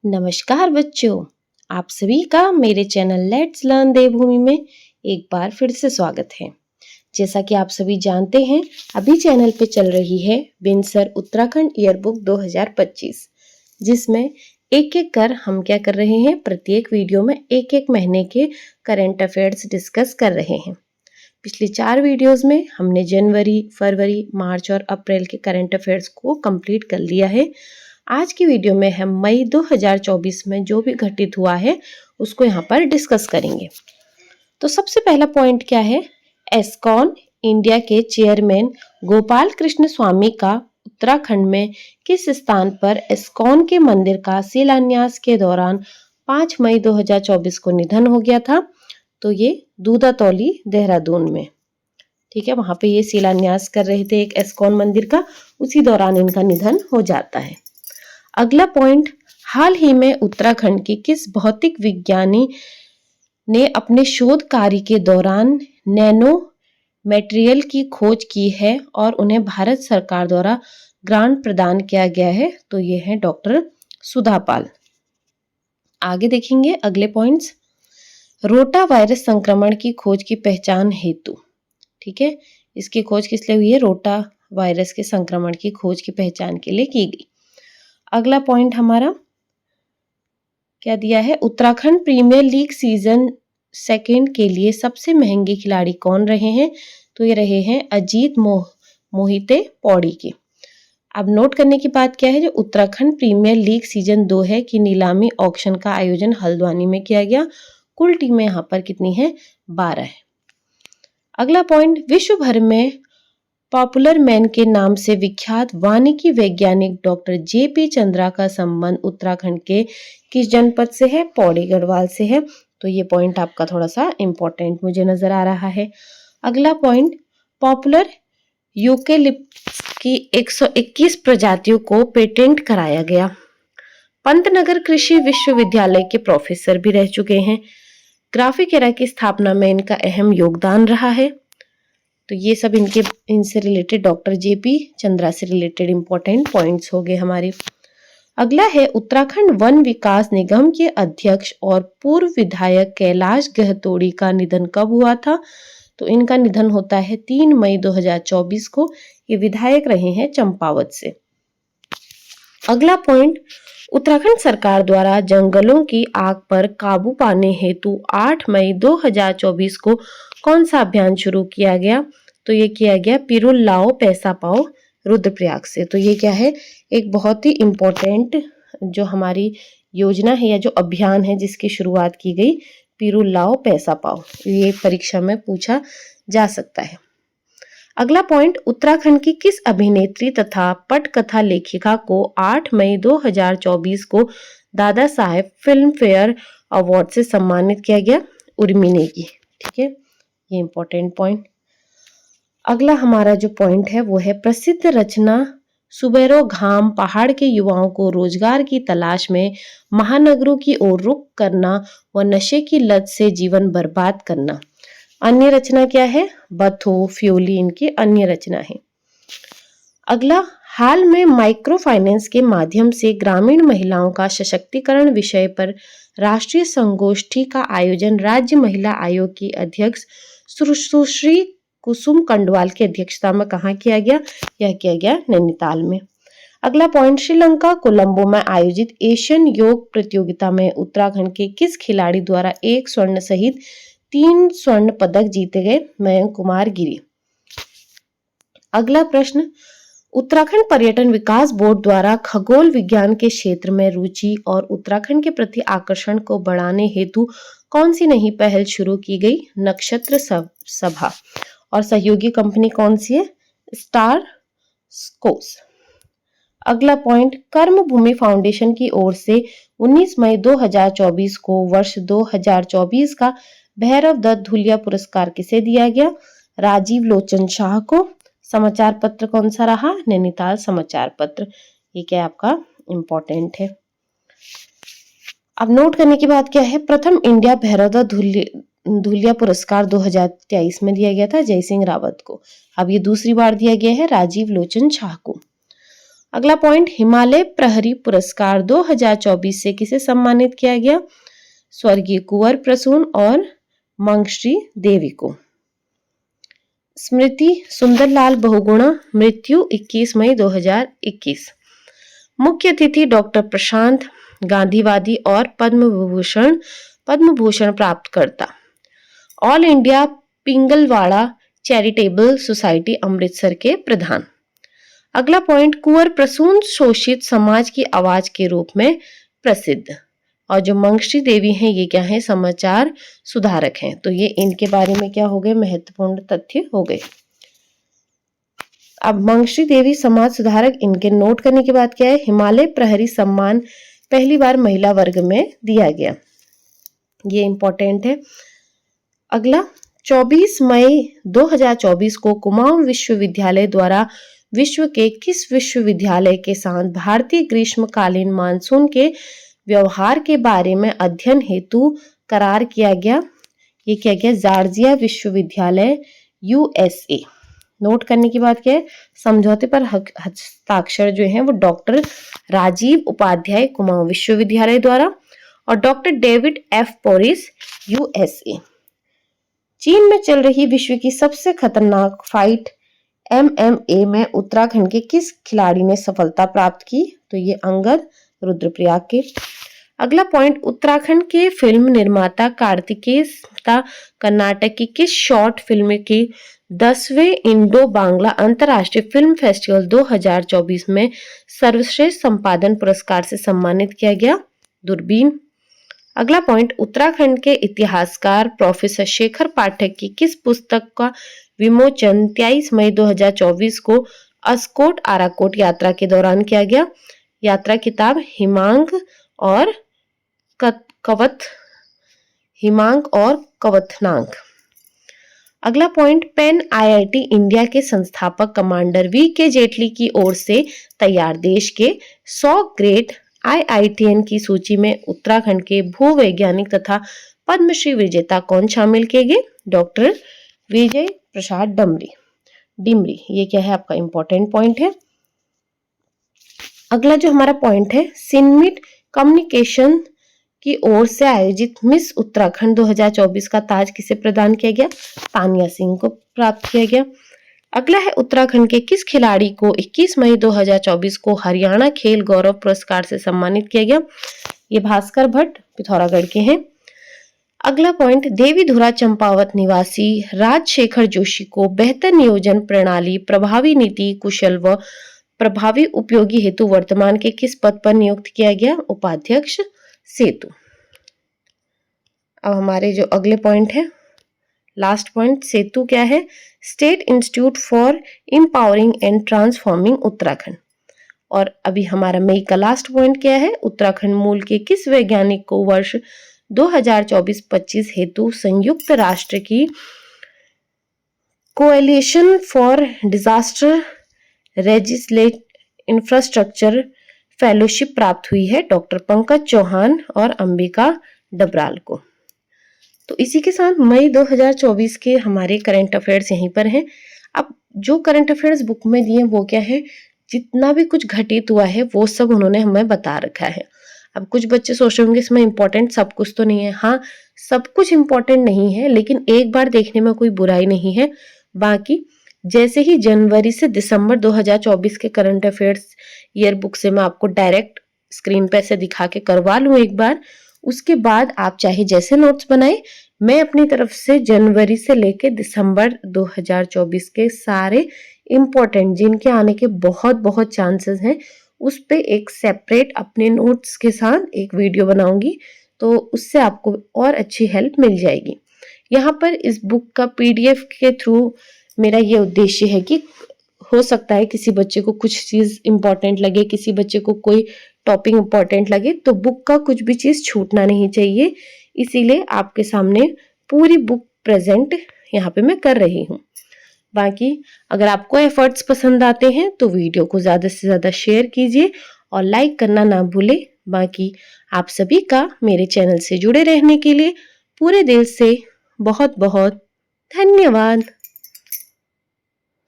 नमस्कार बच्चों, आप सभी का मेरे चैनल लेट्स लर्न देवभूमि में एक बार फिर से स्वागत है। जैसा कि आप सभी जानते हैं, अभी चैनल पे चल रही है बिनसर उत्तराखंड ईयरबुक 2025, जिसमें एक एक कर हम क्या कर रहे हैं, प्रत्येक वीडियो में एक एक महीने के करंट अफेयर्स डिस्कस कर रहे हैं। पिछली 4 वीडियोस में हमने जनवरी, फरवरी, मार्च और अप्रैल के करंट अफेयर्स को कंप्लीट कर लिया है। आज की वीडियो में हम मई 2024 में जो भी घटित हुआ है उसको यहाँ पर डिस्कस करेंगे। तो सबसे पहला पॉइंट क्या है, एस्कॉन इंडिया के चेयरमैन गोपाल कृष्ण स्वामी का उत्तराखंड में किस स्थान पर एस्कॉन के मंदिर का शिलान्यास के दौरान 5 मई 2024 को निधन हो गया था। तो ये दूधातौली देहरादून में, ठीक है, वहां पे ये शिलान्यास कर रहे थे एक एस्कॉन मंदिर का, उसी दौरान इनका निधन हो जाता है। अगला पॉइंट, हाल ही में उत्तराखंड के किस भौतिक विज्ञानी ने अपने शोध कार्य के दौरान नैनो मटेरियल की खोज की है और उन्हें भारत सरकार द्वारा ग्रांट प्रदान किया गया है? तो ये है डॉक्टर सुधा पाल। आगे देखेंगे अगले पॉइंट्स, रोटा वायरस संक्रमण की खोज की पहचान हेतु, ठीक है, इसकी खोज किस लिए हुई है? रोटा वायरस के संक्रमण की खोज की पहचान के लिए की गई। अगला पॉइंट हमारा क्या दिया है, उत्तराखंड प्रीमियर लीग सीजन 2 के लिए सबसे महंगे खिलाड़ी कौन रहे हैं? तो ये रहे हैं अजीत मोहिते पौड़ी के। अब नोट करने की बात क्या है, जो उत्तराखंड प्रीमियर लीग सीजन 2 है कि नीलामी ऑक्शन का आयोजन हल्द्वानी में किया गया। कुल टीमें यहाँ पर कितनी है? 12 है। अगला पॉइंट, विश्व भर में पॉपुलर मैन के नाम से विख्यात वानिकी वैज्ञानिक डॉक्टर जेपी चंद्रा का संबंध उत्तराखंड के किस जनपद से है? पौड़ी गढ़वाल से है। तो ये पॉइंट आपका थोड़ा सा इंपॉर्टेंट मुझे नजर आ रहा है। अगला पॉइंट, पॉपुलर यूकेलिप्टस की 121 प्रजातियों को पेटेंट कराया गया। पंतनगर कृषि विश्वविद्यालय के प्रोफेसर भी रह चुके हैं। ग्राफिक एरा की स्थापना में इनका अहम योगदान रहा है। तो ये सब इनसे रिलेटेड डॉक्टर जेपी चंद्रा से रिलेटेड इंपॉर्टेंट पॉइंट्स हो गए हमारे। अगला है, उत्तराखंड वन विकास निगम के अध्यक्ष और पूर्व विधायक कैलाश गहतोड़ी का निधन कब हुआ था? तो इनका निधन होता है 3 मई 2024 को। ये विधायक रहे हैं चंपावत से। अगला पॉइंट, उत्तराखंड सरकार द्वारा जंगलों की आग पर काबू पाने हेतु 8 मई 2024 को कौन सा अभियान शुरू किया गया? तो ये किया गया पिरुल लाओ पैसा पाओ रुद्रप्रयाग से। तो ये क्या है, एक बहुत ही इम्पोर्टेंट जो हमारी योजना है या जो अभियान है जिसकी शुरुआत की गई, पिरुल लाओ पैसा पाओ। ये परीक्षा में पूछा जा सकता है। अगला पॉइंट, उत्तराखंड की किस अभिनेत्री तथा पटकथा लेखिका को 8 मई 2024 को Dada Saheb film fair award से सम्मानित किया गया? उर्मी नेगी, ठीक है, ये इंपॉर्टेंट पॉइंट। अगला हमारा जो पॉइंट है वो है, प्रसिद्ध रचना सुबेरो घाम पहाड़ के युवाओं को रोजगार की तलाश में महानगरों की ओर रुख करना व नशे की लत से जीवन बर्बाद करना। अन्य रचना क्या है? बथो फ्योली इनकी अन्य रचना है। अगला, हाल में माइक्रो फाइनेंस के माध्यम से ग्रामीण महिलाओं का सशक्तिकरण विषय पर राष्ट्रीय संगोष्ठी का आयोजन राज्य महिला आयोग की अध्यक्ष सुश्री कुसुम कंडवाल की अध्यक्षता में कहाँ किया गया? यह किया गया नैनीताल में। अगला पॉइंट, श्रीलंका कोलंबो में आयोजित एशियन योग प्रतियोगिता में उत्तराखंड के किस खिलाड़ी द्वारा 1 स्वर्ण सहित 3 स्वर्ण पदक जीते गए? मयंक कुमार गिरी। अगला प्रश्न, उत्तराखंड पर्यटन विकास बोर्ड द्वारा खगोल विज्ञान के क्षेत्र में रुचि और उत्तराखंड के प्रति आकर्षण को बढ़ाने हेतु कौन सी नई पहल शुरू की गई? नक्षत्र सभा। और सहयोगी कंपनी कौन सी है? स्टार स्कोस। अगला पॉइंट, कर्म भूमि फाउंडेशन की ओर से 19 मई 2024 को वर्ष 2024 का भैरव दत्त धुलिया पुरस्कार किसे दिया गया? राजीव लोचन शाह को। समाचार पत्र कौन सा रहा? नैनीताल समाचार पत्र। ये क्या आपका इंपॉर्टेंट है। अब नोट करने की बात क्या है, प्रथम इंडिया भैरव दत्त धुलिया पुरस्कार 2023 में दिया गया था जय सिंह रावत को। अब ये दूसरी बार दिया गया है राजीव लोचन शाह को। अगला पॉइंट, हिमालय प्रहरी पुरस्कार 2024 से किसे सम्मानित किया गया? स्वर्गीय कुंवर प्रसून और मंगश्री देवी को। स्मृति सुंदरलाल बहुगुणा, मृत्यु 21 मई 2021। मुख्य अतिथि डॉक्टर प्रशांत, गांधीवादी और पद्म भूषण प्राप्तकर्ता। All India Pingalwara charitable society Amritsar के प्रधान। अगला पॉइंट, कुंवर प्रसून शोषित समाज की आवाज के रूप में प्रसिद्ध। और जो मंगश्री देवी हैं ये क्या है? समाचार सुधारक हैं। तो ये इनके बारे में क्या हो गए? महत्वपूर्ण तथ्य हो गए। अब मंगश्री देवी समाज सुधारक, इनके नोट करने की बात क्या है? हिमालय प्रहरी सम्मान पहली बार महिला वर्ग में दिया गया, ये इंपॉर्टेंट है। अगला, 24 मई 2024 को कुमाऊं विश्वविद्यालय द्वारा विश्व के किस विश्वविद्यालय के साथ भारतीय ग्रीष्मकालीन मानसून के व्यवहार के बारे में अध्ययन हेतु करार किया गया? ये किया गया जॉर्जिया विश्वविद्यालय USA। नोट करने की बात क्या है? समझौते पर हस्ताक्षर जो है वो डॉक्टर राजीव उपाध्याय कुमाऊं विश्वविद्यालय द्वारा और डॉक्टर डेविड F पोरिस USA। चीन में चल रही विश्व की सबसे खतरनाक फाइट MMA में उत्तराखंड के किस खिलाड़ी ने सफलता प्राप्त की? तो ये अंगद रुद्रप्रयाग के। अगला पॉइंट, उत्तराखंड के फिल्म निर्माता कार्तिकेय कर्नाटक की किस शॉर्ट फिल्म की 10वें इंडो बांग्ला अंतर्राष्ट्रीय फिल्म फेस्टिवल 2024 में सर्वश्रेष्ठ संपादन पुरस्कार से सम्मानित किया गया? दूरबीन। अगला पॉइंट, उत्तराखंड के इतिहासकार प्रोफेसर शेखर पाठक की किस पुस्तक का विमोचन 23 मई 2024 को अस्कोट आराकोट यात्रा के दौरान किया गया? यात्रा किताब हिमांक और कवथनांक। अगला पॉइंट, पेन IIT इंडिया के संस्थापक कमांडर VK जेटली की ओर से तैयार देश के 100 ग्रेट IITN की सूची में उत्तराखंड के भूवैज्ञानिक तथा पद्मश्री विजेता कौन शामिल किए गए? डॉक्टर विजय प्रसाद डिमरी। ये क्या है? आपका इंपॉर्टेंट पॉइंट है। अगला जो हमारा पॉइंट है, सिनमिट कम्युनिकेशन की ओर से आयोजित मिस उत्तराखंड 2024 का ताज किसे प्रदान किया गया? तानिया सिंह को प्राप्त किया गया। अगला है, उत्तराखंड के किस खिलाड़ी को 21 मई 2024 को हरियाणा खेल गौरव पुरस्कार से सम्मानित किया गया? ये भास्कर भट्ट पिथौरागढ़ के हैं। अगला पॉइंट, देवीधुरा चंपावत निवासी राजशेखर जोशी को बेहतर नियोजन प्रणाली, प्रभावी नीति, कुशल व प्रभावी उपयोगी हेतु वर्तमान के किस पद पर नियुक्त किया गया? उपाध्यक्ष सेतु। अब हमारे जो अगले पॉइंट है, लास्ट पॉइंट, सेतु क्या है? State institute for empowering and transforming Uttarakhand. और अभी हमारा मई का लास्ट पॉइंट क्या है? उत्तराखंड मूल के किस वैज्ञानिक को वर्ष 2024-25 हेतु संयुक्त राष्ट्र की coalition for disaster resilient infrastructure fellowship प्राप्त हुई है? डॉक्टर पंकज चौहान और अंबिका डबराल को। तो इसी के साथ मई 2024 के हमारे करंट अफेयर्स यहीं पर हैं। अब जो करंट अफेयर्स बुक में दिए वो क्या है? जितना भी कुछ घटित हुआ है वो सब उन्होंने हमें बता रखा है। अब कुछ बच्चे सोच रहे होंगे इसमें इंपॉर्टेंट सब कुछ तो नहीं है। हाँ, सब कुछ इंपॉर्टेंट नहीं है, लेकिन एक बार देखने में कोई बुराई नहीं है। बाकी जैसे ही जनवरी से दिसंबर 2024 के करंट अफेयर्स ईयर बुक से मैं आपको डायरेक्ट स्क्रीन पे से दिखा के करवा लूं एक बार, उसके बाद आप चाहे जैसे नोट्स बनाए, मैं अपनी तरफ से जनवरी से लेके दिसंबर 2024 के सारे इंपॉर्टेंट जिनके आने के बहुत बहुत चांसेस हैं उस पे एक सेपरेट अपने नोट्स के साथ एक वीडियो बनाऊंगी, तो उससे आपको और अच्छी हेल्प मिल जाएगी। यहाँ पर इस बुक का PDF के थ्रू मेरा ये उद्देश्य है कि हो सकता है किसी बच्चे को कुछ चीज इंपॉर्टेंट लगे, किसी बच्चे को कोई टॉपिक इंपॉर्टेंट लगे, तो बुक का कुछ भी चीज छूटना नहीं चाहिए। इसीलिए आपके सामने पूरी बुक प्रेजेंट यहाँ पे मैं कर रही हूँ। बाकी अगर आपको एफर्ट्स पसंद आते हैं तो वीडियो को ज्यादा से ज्यादा शेयर कीजिए और लाइक करना ना भूले। बाकी आप सभी का मेरे चैनल से जुड़े रहने के लिए पूरे दिल से बहुत बहुत धन्यवाद।